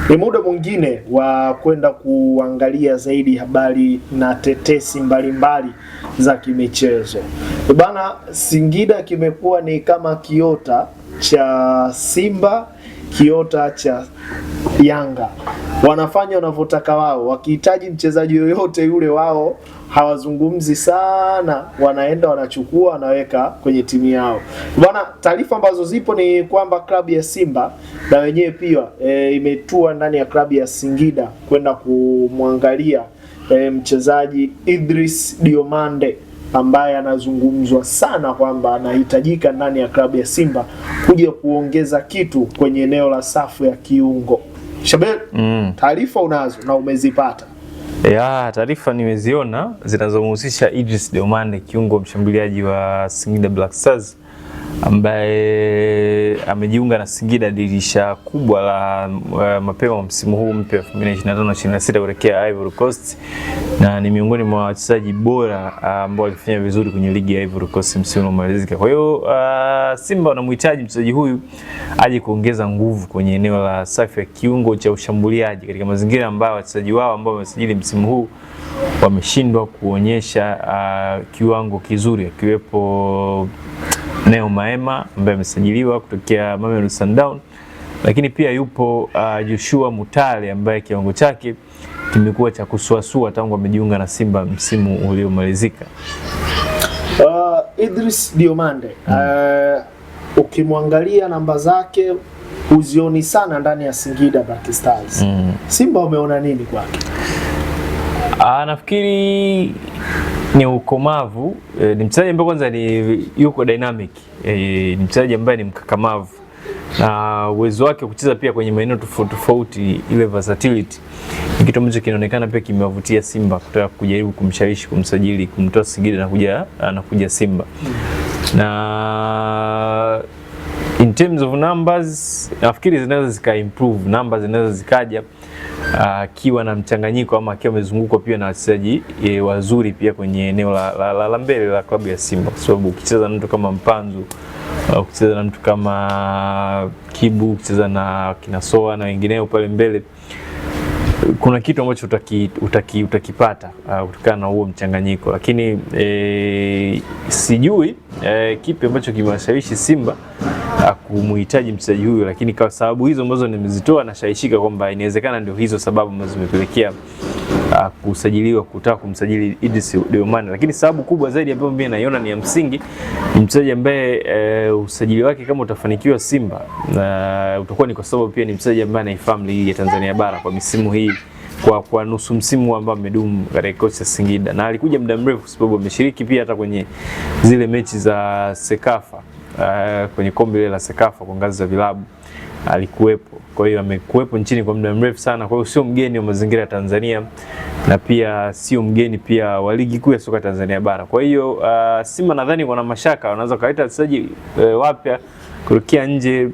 Ni muda mwingine wa kwenda kuangalia zaidi habari na tetesi mbalimbali za kimichezo. Bana, Singida kimekuwa ni kama kiota cha Simba, kiota cha Yanga. Wanafanya wanavyotaka wao, wakihitaji mchezaji yoyote yule wao hawazungumzi sana, wanaenda wanachukua wanaweka kwenye timu yao. Bwana, taarifa ambazo zipo ni kwamba klabu ya Simba na wenyewe pia imetua ndani ya klabu ya Singida kwenda kumwangalia mchezaji Idris Diomande ambaye anazungumzwa sana kwamba anahitajika ndani ya klabu ya Simba kuja kuongeza kitu kwenye eneo la safu ya kiungo. Shabel, taarifa unazo na umezipata? Ya, taarifa nimeziona zinazomhusisha Idris Diomande, kiungo mshambuliaji wa Singida Black Stars ambaye amejiunga na Singida dirisha kubwa la mapema msimu huu mpya 2025-26 kuelekea Ivory Coast, na ni miongoni mwa wachezaji bora ambao walifanya vizuri kwenye ligi ya Ivory Coast msimu uliomalizika. Kwa hiyo Simba wanamhitaji mchezaji huyu aje kuongeza nguvu kwenye eneo la safu ya kiungo cha ushambuliaji katika mazingira ambayo wachezaji wao ambao wamesajili msimu huu wameshindwa kuonyesha kiwango kizuri, akiwepo Neo Maema ambaye amesajiliwa kutokea Mamelodi Sundowns, lakini pia yupo Joshua Mutale ambaye kiwango chake kimekuwa cha kusuasua tangu amejiunga na Simba msimu uliomalizika. Idris Diomande, ukimwangalia namba zake uzioni sana ndani ya Singida Black Stars. Simba wameona nini kwake? Nafikiri ni ukomavu. Ni mchezaji ambaye kwanza ni yuko dynamic, ni mchezaji ambaye ni mkakamavu na uwezo wake kucheza pia kwenye maeneo tofauti, ile versatility ni kitu ambacho kinaonekana pia kimewavutia Simba kutaka kujaribu kumshawishi kumsajili, kumtoa Singida na kuja Simba. Na in terms of numbers, nafikiri zinaweza zika improve, numbers zinaweza zikaja akiwa na mchanganyiko ama akiwa amezungukwa pia na wachezaji wazuri pia kwenye eneo la mbele la klabu ya Simba, kwa sababu ukicheza na mtu kama Mpanzu, ukicheza na mtu kama Kibu, ukicheza na Kinasoa na wengineo pale mbele, kuna kitu ambacho utakipata kutokana na huo mchanganyiko. Lakini sijui kipi ambacho kimewashawishi Simba kumhitaji mchezaji huyo, lakini kwa sababu hizo ambazo nimezitoa nashawishika kwamba inawezekana ndio hizo sababu ambazo zimepelekea kusajiliwa, kutaka kumsajili Idris Diomande. Lakini sababu kubwa zaidi ambayo mimi naiona ni ya msingi, ni mchezaji ambaye usajili wake kama utafanikiwa Simba utakuwa ni kwa sababu pia ni mchezaji ambaye anaifahamu ligi ya Tanzania bara kwa misimu hii, kwa nusu msimu ambao amedumu katika kikosi cha Singida, na alikuja muda mrefu kwa sababu ameshiriki pia hata kwenye zile mechi za Sekafa, kwenye kombe la Sekafa kwa ngazi za vilabu alikuwepo. Kwa hiyo amekuwepo nchini kwa muda mrefu sana, kwa hiyo sio mgeni wa mazingira ya Tanzania na pia sio mgeni pia wa ligi kuu ya soka Tanzania bara. Kwa hiyo Simba nadhani wana mashaka, wanaweza kuleta wachezaji wapya kutoka nje,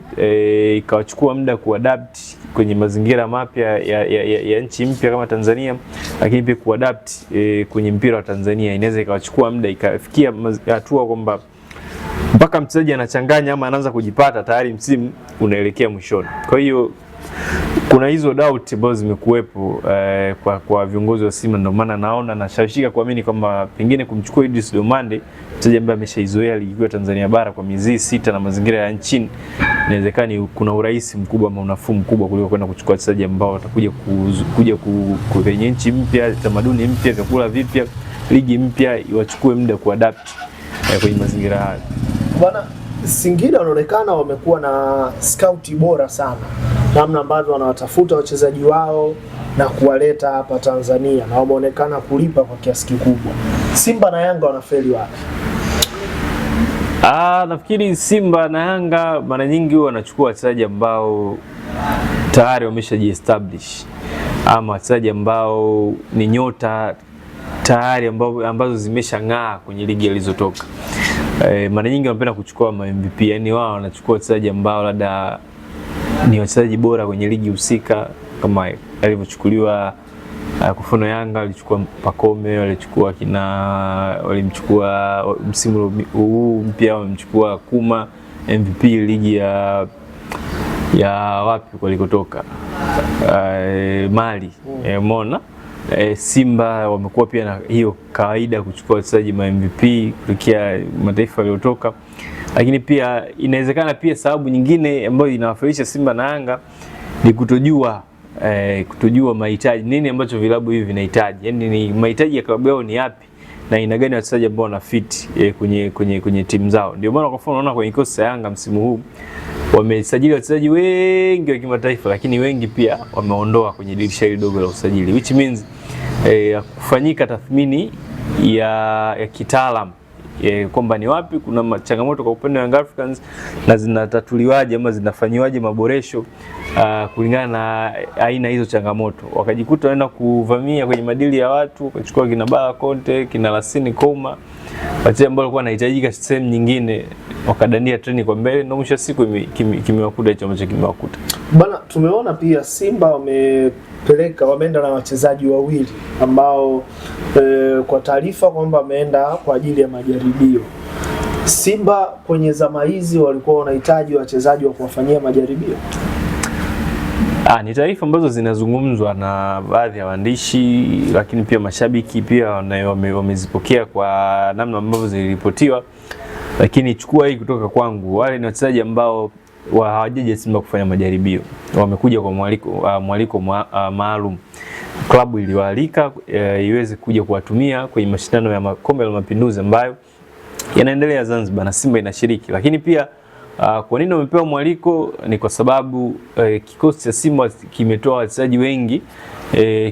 ikawachukua muda kuadapt kwenye mazingira mapya ya nchi mpya kama Tanzania, lakini pia kuadapt kwenye mpira wa Tanzania inaweza ikawachukua muda, ikafikia hatua kwamba mpaka mchezaji anachanganya ama anaanza kujipata tayari msimu unaelekea mwishoni. Kwa hiyo kuna hizo doubt ambazo zimekuwepo kwa viongozi wa Simba, ndio maana naona nashawishika kuamini kwamba pengine kumchukua Idris Diomande, mchezaji ambaye ameshaizoea ligi kuu ya Tanzania bara kwa miezi 6 na mazingira ya nchini, inawezekana kuna urahisi mkubwa ama unafuu mkubwa kuliko kwenda kuchukua wachezaji ambao watakuja kwenye nchi mpya, tamaduni mpya, vyakula vipya, ligi mpya, iwachukue muda kuadapt kwenye mazingira hayo. Bwana, Singida wanaonekana wamekuwa na scout bora sana, namna ambavyo wanawatafuta wachezaji wao na kuwaleta hapa Tanzania, na wameonekana kulipa kwa kiasi kikubwa. Simba na Yanga wanafeli wapi? Nafikiri Simba na Yanga mara nyingi wanachukua wachezaji ambao tayari wameshajiestablish, ama wachezaji ambao ni nyota tayari ambazo zimeshang'aa kwenye ligi alizotoka. Mara nyingi wanapenda kuchukua MVP, yani wao wanachukua wachezaji ambao labda ni wachezaji bora kwenye ligi husika, kama alivyochukuliwa Kufuno Yanga alichukua Pakome, walimchukua msimu huu mpya wamemchukua Kuma MVP ligi ya wapi walikotoka, Mali. Umeona? Simba wamekuwa pia na hiyo kawaida kuchukua wachezaji ma MVP kutokea mataifa yaliyotoka, lakini pia inawezekana pia sababu nyingine ambayo inawafirisha Simba na Yanga ni kutojua mahitaji nini ambacho vilabu hivi vinahitaji, yani ni mahitaji ya klabu yao ni yapi na ina gani wachezaji ambao wana fit kwenye timu zao. Ndio maana kwa mfano unaona kwenye kikosi cha Yanga msimu huu wamesajili wachezaji wengi wa kimataifa, lakini wengi pia wameondoa kwenye dirisha hili dogo la usajili, which means kufanyika tathmini ya kitaalamu kwamba ni wapi kuna changamoto kwa upande wa Young Africans na zinatatuliwaje ama zinafanywaje maboresho kulingana na aina hizo changamoto. Wakajikuta wanaenda kuvamia kwenye madili ya watu, wakachukua kina Bala Conte, kina Lasini Koma, wachezaji ambao walikuwa wanahitajika sehemu nyingine, wakadania treni kwa mbele, na mwisho siku kimewakuta hicho ambacho kimewakuta. Bana, tumeona pia Simba wameenda na wachezaji wawili ambao kwa taarifa kwamba wameenda kwa ajili ya majaribio. Simba kwenye zama hizi walikuwa wanahitaji wachezaji wa kuwafanyia majaribio. Ni taarifa ambazo zinazungumzwa na baadhi ya waandishi, lakini pia mashabiki pia wamezipokea kwa namna ambavyo ziliripotiwa, lakini chukua hii kutoka kwangu, wale ni wachezaji ambao hawajaja Simba kufanya majaribio, wamekuja kwa mwaliko maalum. Klabu iliwaalika iweze kuja kuwatumia kwenye mashindano ya Kombe la Mapinduzi ambayo yanaendelea Zanzibar na Simba inashiriki. Lakini pia kwa nini wamepewa mwaliko? Ni kwa sababu kikosi cha Simba kimetoa wachezaji wengi,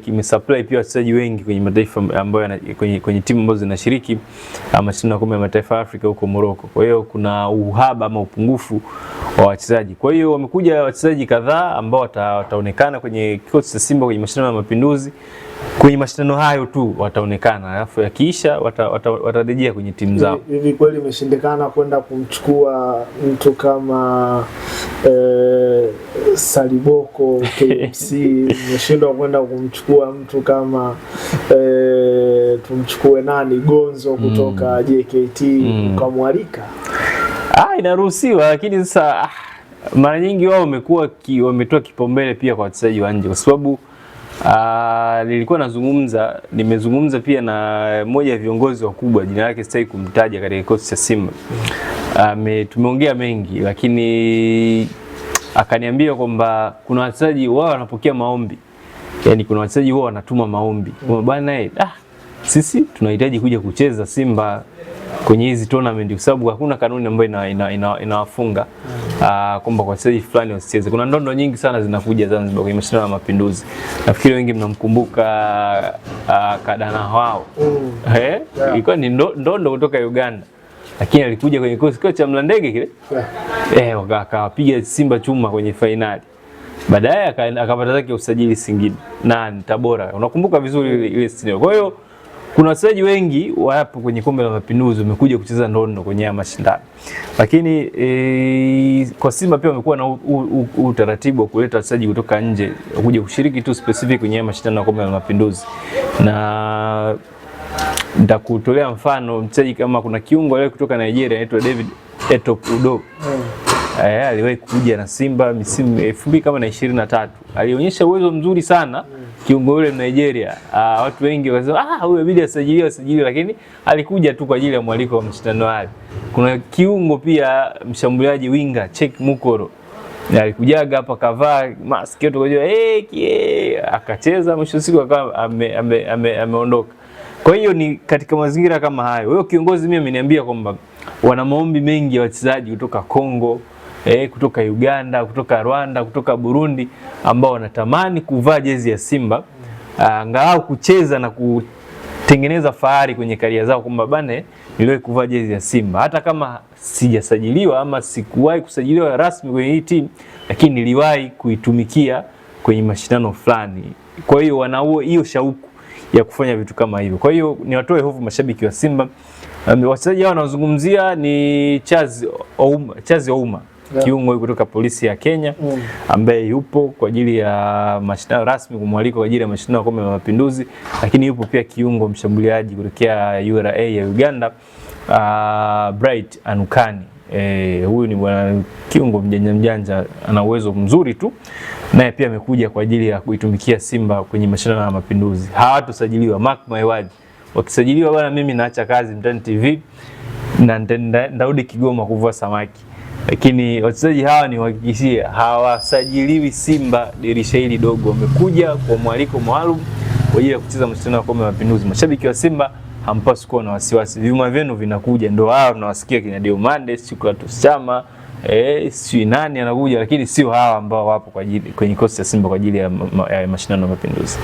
kimesupply pia wachezaji wengi kwenye mataifa ambayo kwenye timu ambazo zinashiriki mashindano ya Kombe la Mataifa ya Afrika huko Morocco. Kwa hiyo kuna uhaba ama upungufu wa wachezaji. Kwa hiyo wamekuja wachezaji kadhaa ambao wataonekana kwenye kikosi cha Simba kwenye mashindano ya Mapinduzi. Kwenye mashindano hayo tu wataonekana, alafu yakiisha watarejea kwenye timu zao. Hivi kweli imeshindikana kwenda kumchukua mtu kama Saliboko KMC, imeshindwa kwenda kumchukua mtu kama tumchukue nani Gonzo kutoka JKT ukamwalika? Inaruhusiwa, lakini sasa mara nyingi wao wametoa kipaumbele pia kwa wachezaji wa nje, kwa sababu nilikuwa nimezungumza pia na mmoja ya viongozi wakubwa, jina lake sitaki kumtaja, katika kikosi cha Simba. Tumeongea mengi, lakini akaniambia kwamba kuna wachezaji wao wanapokea maombi, yani kuna wachezaji wao wanatuma maombi kwamba bwana sisi tunahitaji kuja kucheza Simba kwenye hizi tournament, kwa sababu hakuna kanuni ambayo inawafunga kwamba kwa wachezaji fulani wasicheze. Kuna ndondo nyingi sana zinakuja Zanzibar kwenye mashindano ya Mapinduzi. Nafikiri wengi mnamkumbuka Kadana wao. Ilikuwa ni ndondo kutoka Uganda, lakini alikuja kwenye kikosi cha Mlandege kile. Akawapiga Simba chuma kwenye finali. Baadaye akapata zake usajili Singida na Tabora. Unakumbuka vizuri ile scenario. Kwa hiyo kuna wachezaji wengi wapo kwenye Kombe la Mapinduzi wamekuja kucheza ndondo kwenye mashindano. Lakini kwa Simba pia wamekuwa na utaratibu wa kuleta wachezaji kutoka nje kuja kushiriki tu specific kwenye mashindano ya Kombe la Mapinduzi. Na nitakutolea mfano mchezaji kama kuna kiungo leo kutoka Nigeria anaitwa David Etop Udo. Aliwahi kuja na Simba misimu 2023. Alionyesha uwezo mzuri sana kiungo yule Nigeria. Watu wengi wakasema huyu inabidi asajiliwe, lakini alikuja tu kwa ajili ya mwaliko wa mashindano haya. Kuna kiungo pia mshambuliaji winga Cheick Mukoro. Alikujaga hapa kavaa mask yote kujua akacheza, mwisho siku akawa ameondoka. Kwa hiyo ni katika mazingira kama hayo. Huyo kiongozi mimi ameniambia kwamba wana maombi mengi ya wachezaji kutoka Kongo, kutoka Uganda, kutoka Rwanda, kutoka Burundi ambao wanatamani kuvaa jezi ya Simba, angalau kucheza na kutengeneza fahari kwenye karia zao kwamba bana niliwahi kuvaa jezi ya Simba. Hata kama sijasajiliwa ama sikuwahi kusajiliwa rasmi kwenye hii timu, lakini niliwahi kuitumikia kwenye mashindano fulani. Kwa hiyo wana hiyo shauku ya kufanya vitu kama hivyo. Kwa hiyo ni watoe hofu mashabiki wa Simba. Wachezaji hao wanaozungumzia ni Chazi Ouma, kiungo kutoka Polisi ya Kenya ambaye yupo kwa ajili ya mashindano rasmi, kumwalika kwa ajili ya mashindano ya Kombe la Mapinduzi, lakini yupo pia kiungo mshambuliaji kutokea URA ya Uganda, Bright Anukani. Huyu ni bwana kiungo mjanja, ana uwezo mzuri tu. naye pia amekuja kwa ajili ya kuitumikia Simba kwenye mashindano ya Mapinduzi. Hawatusajiliwa, mark my word. Wakisajiliwa bwana, mimi naacha kazi Mtani TV na ndarudi Kigoma kuvua samaki. Lakini wachezaji hawa ni wahakikishia hawasajiliwi Simba dirisha hili dogo. Wamekuja kwa mwaliko maalum kwa ajili ya kucheza mashindano ya Kombe la Mapinduzi. Mashabiki wa Simba hampaswi kuwa na wasiwasi. Vyuma vyenu vinakuja, ndio hao tunawasikia kina Diomande, Clatous Chama, si nani anakuja, lakini sio hawa ambao wapo kwa ajili kwenye kikosi cha Simba kwa ajili ya mashindano ya Mapinduzi.